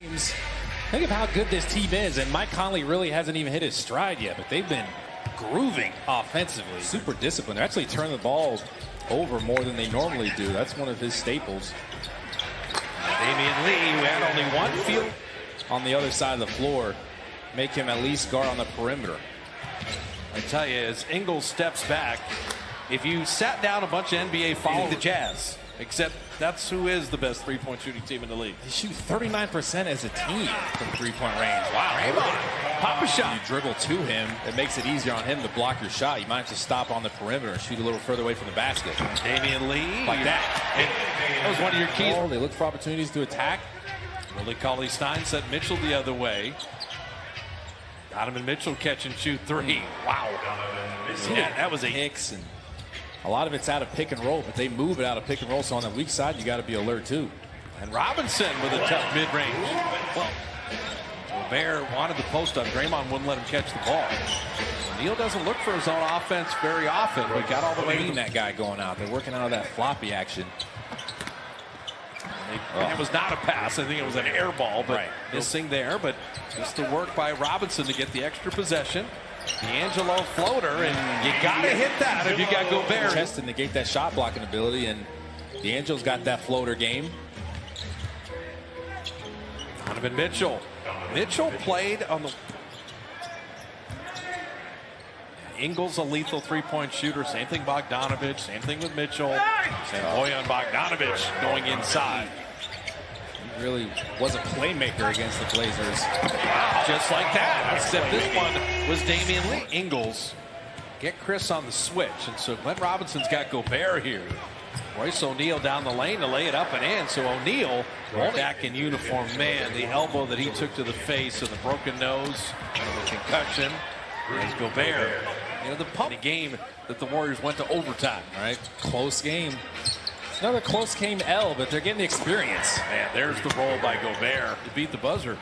Think of how good this team is, and Mike Conley really hasn't even hit his stride yet, but they've been grooving offensively. Super disciplined. They're actually turning the ball over more than they normally do. That's one of his staples. Damian Lee, who had only one field on the other side of the floor, make him at least guard on the perimeter. I tell you, as Ingles steps back, if you sat down a bunch of NBA following the Jazz, except that's who is the best three-point shooting team in the league. They shoot 39% as a team from three-point range. Wow. Pop a shot. You dribble to him, it makes it easier on him to block your shot. You might have to stop on the perimeter and shoot a little further away from the basket. Damian Lee. Like that. That was one of your keys. They look for opportunities to attack. Willie Cauley-Stein sent Mitchell the other way. Donovan Mitchell catch and shoot three. Wow. Yeah, that was a Hicks, and a lot of it's out of pick and roll, but they move it out of pick and roll. So on the weak side, you got to be alert too. And Robinson with a tough mid-range. Well, Gobert wanted the post up. Draymond wouldn't let him catch the ball. Neal doesn't look for his own offense very often. We got all the way to that guy going out. They're working out of that floppy action. It was not a pass. I think it was an air ball, but missing there. But just the work by Robinson to get the extra possession. D'Angelo floater, and you got to hit that if you got Gobert. Chest to negate that shot blocking ability, and D'Angelo's got that floater game. Donovan Mitchell. Mitchell played on the... Ingles a lethal three-point shooter. Same thing Bogdanovich. Same thing with Mitchell. Same Bojan Bogdanovich going inside. He really was a playmaker against the Blazers. Wow, just like that. Except this one was Damian Lee. Ingles get Chris on the switch. And so Glenn Robinson's got Gobert here. Royce O'Neal down the lane to lay it up and in. So O'Neal back in uniform. Man, the elbow that he took to the face and the broken nose and the concussion. There's Gobert. You know, the pump game that the Warriors went to overtime. Right? Close game. It's another close game L, but they're getting the experience. Man, there's the roll by Gobert to beat the buzzer.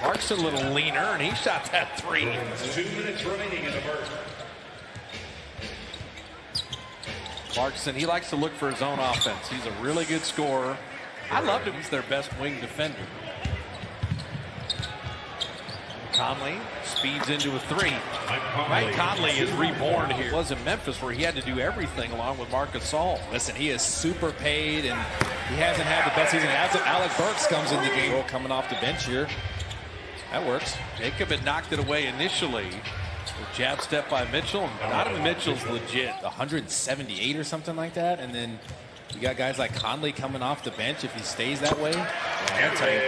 Clarkson a little leaner, and he shot that three. 2 minutes remaining in the first. Clarkson, he likes to look for his own offense. He's a really good scorer. I loved him. He's their best wing defender. Conley speeds into a three. Mike Conley is reborn here. He was in Memphis where he had to do everything along with Marc Gasol. Listen, he is super paid, and he hasn't had the best season. As Alec Burks comes in the game, coming off the bench here. That works. Jacob had knocked it away initially. The jab step by Mitchell. Donovan Mitchell's legit. 178 or something like that. And then you got guys like Conley coming off the bench if he stays that way. I'll tell you,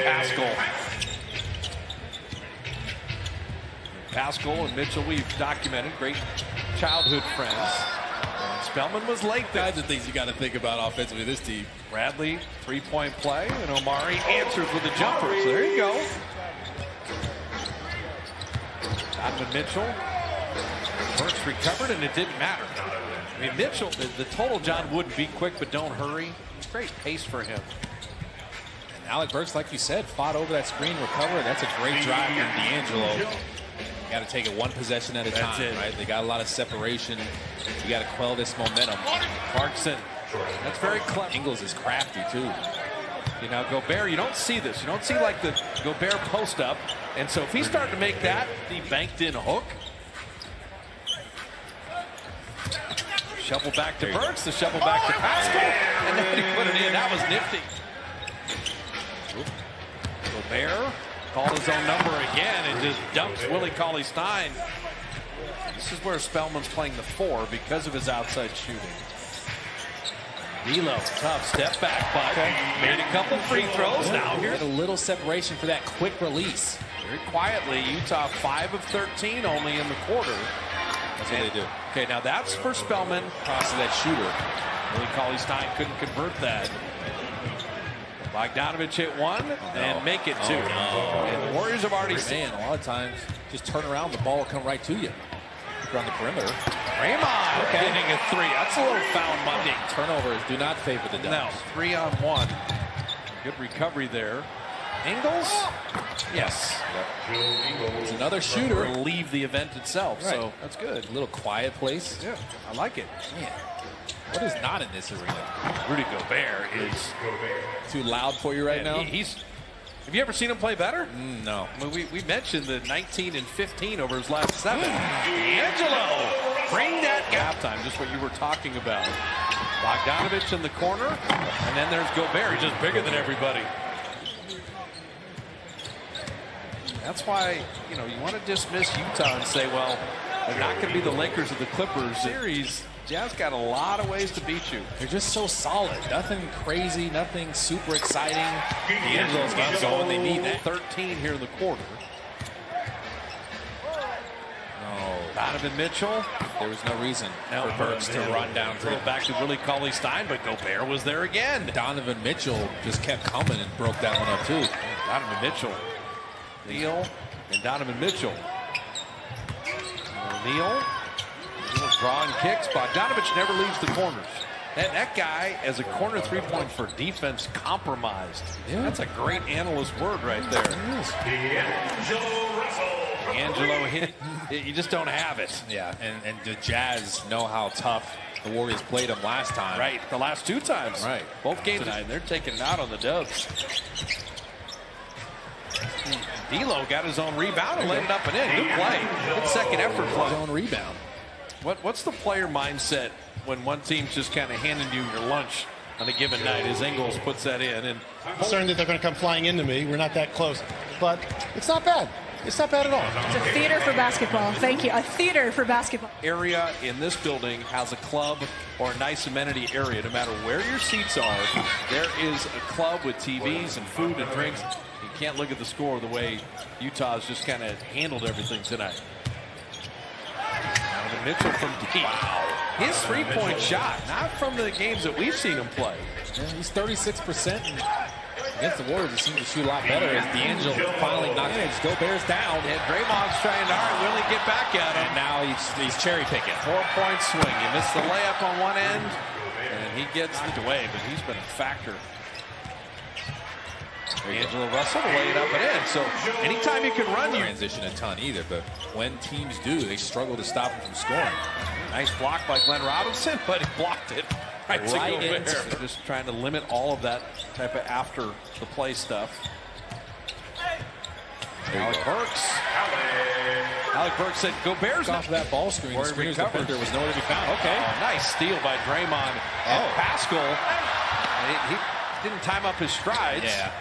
Pascal and Mitchell, we've documented great childhood friends. And Spellman was late. Guys are things you got to think about offensively this team. Bradley, three-point play, and Omari answers with a jumper. So there you go. Donovan Mitchell. Burks recovered, and it didn't matter. I mean, Mitchell, the total, John, wouldn't be quick, but don't hurry. Great pace for him. And Alec Burks, like you said, fought over that screen, recovered. That's a great drive from D'Angelo. You got to take it one possession at a time, right? They got a lot of separation. You got to quell this momentum. Clarkson, that's very clever. Ingles is crafty too. You know, Gobert, you don't see this. You don't see like the Gobert post up. And so if he's starting to make that, the banked in hook. Shovel back to Burks, the shovel back to Pascal, and then he put it in. That was nifty. Gobert called his own number again and just dumps Willie Cauley-Stein. This is where Spellman's playing the 4 because of his outside shooting. D'Lo, tough step back, but made a couple free throws. Now here's a little separation for that quick release. Very quietly, Utah 5 of 13 only in the quarter. That's what they do. Okay, now that's for Spellman. Cross to that shooter. Willie Cauley-Stein couldn't convert that. Bogdanovich hit one and make it two. And the Warriors have already seen. A lot of times, just turn around, the ball will come right to you. Around the perimeter. Draymond hitting a three. That's a little foul Monday. Turnovers do not favor the Ducks. No, 3-on-1. Good recovery there. Ingles? Yes. Yep. It's another shooter. Will leave the event itself, right. So that's good. A little quiet place. Yeah, I like it. Man. What is not in this arena? Rudy Gobert is Too loud for you right now? Have you ever seen him play better? No. I mean, we mentioned the 19 and 15 over his last 7. D'Angelo, bring that halftime, just what you were talking about. Bogdanovich in the corner, and then there's Gobert. He's just bigger than everybody. That's why, you want to dismiss Utah and say, well, they're not going to be the Lakers or the Clippers series. Jazz got a lot of ways to beat you. They're just so solid. Nothing crazy, nothing super exciting. D'Angelo's got going. They need that. 13 here in the quarter. No. Donovan Mitchell. There was no reason for Burks to run down. Throw back to Willie Cauley-Stein, but Gobert was there again. Donovan Mitchell just kept coming and broke that one up too. Donovan Mitchell. Neal and Donovan Mitchell. Neal. Drawing kicks. Bogdanovich never leaves the corners. That guy, as a corner three-point for defense, compromised. Yeah. That's a great analyst word right there. D'Angelo hit it. You just don't have it. Yeah, and the Jazz know how tough the Warriors played them last time. Right, the last 2 times. Right. Both games tonight, they're taking it out on the Dubs. D'Lo got his own rebound and laid it up and in. Good play. Good second effort play. His own rebound. What's the player mindset when one team's just kind of handing you your lunch on a given night? As Ingles puts that in, and I'm concerned that they're going to come flying into me. We're not that close, but it's not bad. It's not bad at all. It's a theater for basketball. Thank you. A theater for basketball. Area in this building has a club or a nice amenity area. No matter where your seats are, there is a club with TVs and food and drinks. You can't look at the score the way Utah's just kind of handled everything tonight. Donovan Mitchell from deep. Wow. His three-point shot, not from the games that we've seen him play. Yeah, he's 36%. Against the Warriors, he seems to shoot a lot better as D'Angelo finally knocks it. Gobert's down. And Draymond's trying to really get back at him. And now he's cherry picking. 4-point swing. He missed the layup on one end, and he gets it away, but he's been a factor. D'Angelo Russell to lay it up and in. So anytime you can run, you transition a ton either, but when teams do, they struggle to stop him from scoring. Nice block by Glenn Robinson, but he blocked it right into Gobert. Just trying to limit all of that type of after the play stuff. Alec Burks said Gobert's off that ball screen. The screener's defender was nowhere to be found. Okay. Nice steal by Draymond. And Pascal, he didn't time up his strides. Yeah.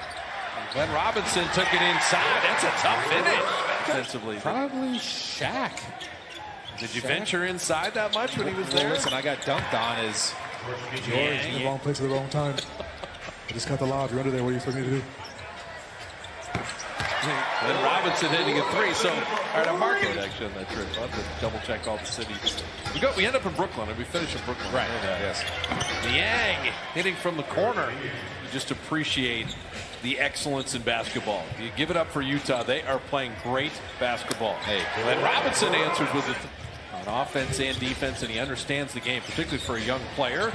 Glenn Robinson took it inside. That's a tough finish. Defensively. Probably Shaq. Did you venture inside that much when he was there? Listen, I got dunked on as George in the wrong place at the wrong time. I just got the lob. You're under there. What do you expect me to do? Glenn Robinson hitting a 3. So, all right, I'm marking actually on that trip. I'll have to double check all the cities. We end up in Brooklyn, and we finish in Brooklyn. Right. Yes. Niang hitting from the corner. You just appreciate the excellence in basketball. You give it up for Utah. They are playing great basketball. Hey, Glenn Robinson answers with it on offense and defense, and he understands the game, particularly for a young player.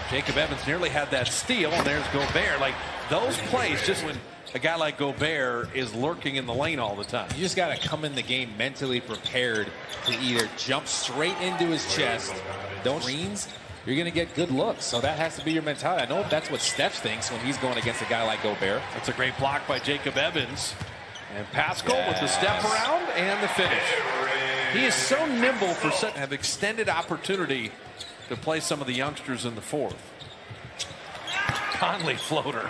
Jacob Evans nearly had that steal, and there's Gobert. Like, those plays, just when a guy like Gobert is lurking in the lane all the time. You just got to come in the game mentally prepared to either jump straight into his chest, don't screens, you're going to get good looks. So that has to be your mentality. I know that's what Steph thinks when he's going against a guy like Gobert. That's a great block by Jacob Evans. And Pascal with the step around and the finish. He is so nimble for such have extended opportunity to play some of the youngsters in the fourth. Conley floater.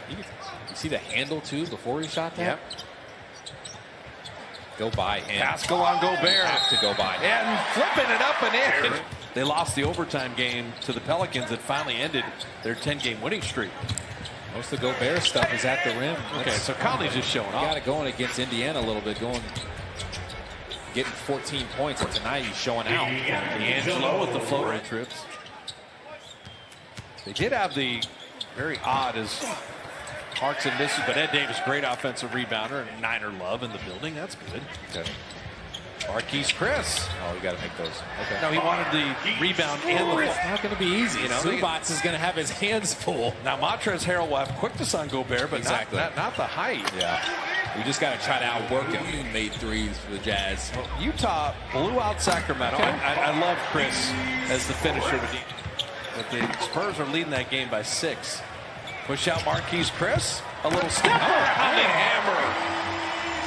You see the handle too before he shot that? Yep. Go by him. Pascal on Gobert. Have to go by him. And flipping it up and in. They lost the overtime game to the Pelicans. It finally ended their 10-game winning streak. Most of Gobert stuff is at the rim. Okay, so Conley's just showing off. Got it going against Indiana a little bit, getting 14 points, and tonight he's showing out. D'Angelo with the floater trips. They did have the very odd as Harks and misses, but Ed Davis, great offensive rebounder, and Niner love in the building. That's good. Okay. Marquise Chris. Oh, we got to make those. Okay. No, he wanted the rebound and the. It's not going to be easy. You know, Zubats is going to have his hands full. Now Montrezl Harrell will have quickness on Gobert, but exactly not the height. Yeah. We just got to try to outwork him. He made threes for the Jazz. Utah blew out Sacramento. I love Chris as the finisher. But the Spurs are leading that game by 6. Push out Marquise Chris. A little step around and hammer.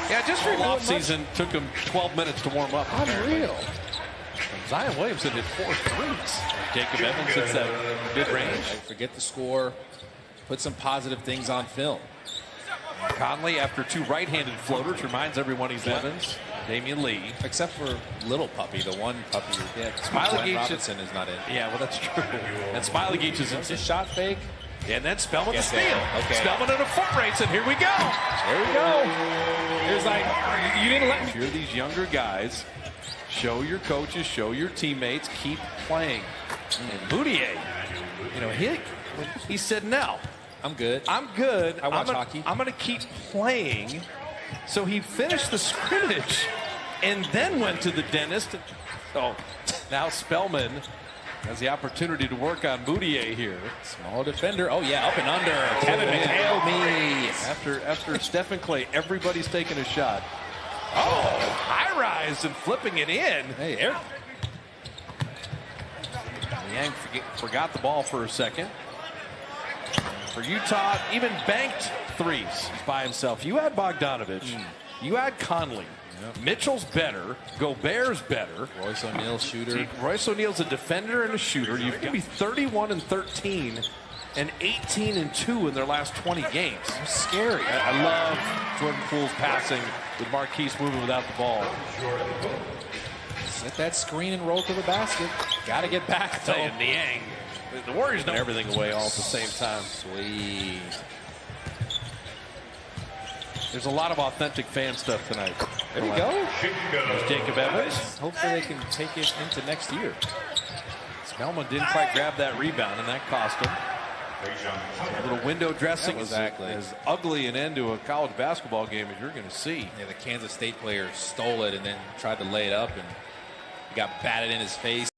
Yeah, just for off season took him 12 minutes to warm up. Unreal. Zion Williamson hit 4 threes. Jacob Evans hits that mid-range. Forget the score. Put some positive things on film. Conley, after 2 right-handed floaters, reminds everyone he's Evans. Damian Lee. Except for little puppy, the one puppy. Yeah, Smiley Robinson is not in. Yeah, well, that's true. And Smiley Geach is in. It's a shot fake. And then Spellman to steal. Okay. Spellman in a foot race, and here we go. There we go. There's like, you didn't let me. You're these younger guys. Show your coaches, show your teammates, keep playing. And Moutier, you know, he said, no. I'm good. I'm good. I watch hockey. I'm going to keep playing. So he finished the scrimmage and then went to the dentist. So now Spellman has the opportunity to work on Moutier here. Small defender. Oh, yeah, up and under. Kevin McHale me. After Stephen Clay, everybody's taking a shot. Oh, high rise and flipping it in. Hey, Eric. Yang forgot the ball for a second. For Utah, even banked threes by himself. You add Bogdanovich. You add Conley. Yep. Mitchell's better. Gobert's better. Royce O'Neal shooter. Royce O'Neal's a defender and a shooter. You've got to be 31 and 13 and 18 and 2 in their last 20 games. That's scary. I love Jordan Poole's passing with Marquise moving without the ball. Set that screen and roll to the basket. Got to get back, though. And Niang. The Warriors know everything away all at the same time. Sweet. There's a lot of authentic fan stuff tonight. There we go. There's Jacob Evans. Hopefully they can take it into next year. Spellman didn't quite grab that rebound, and that cost him. A little window dressing is as ugly an end to a college basketball game as you're going to see. Yeah, the Kansas State player stole it and then tried to lay it up, and he got batted in his face.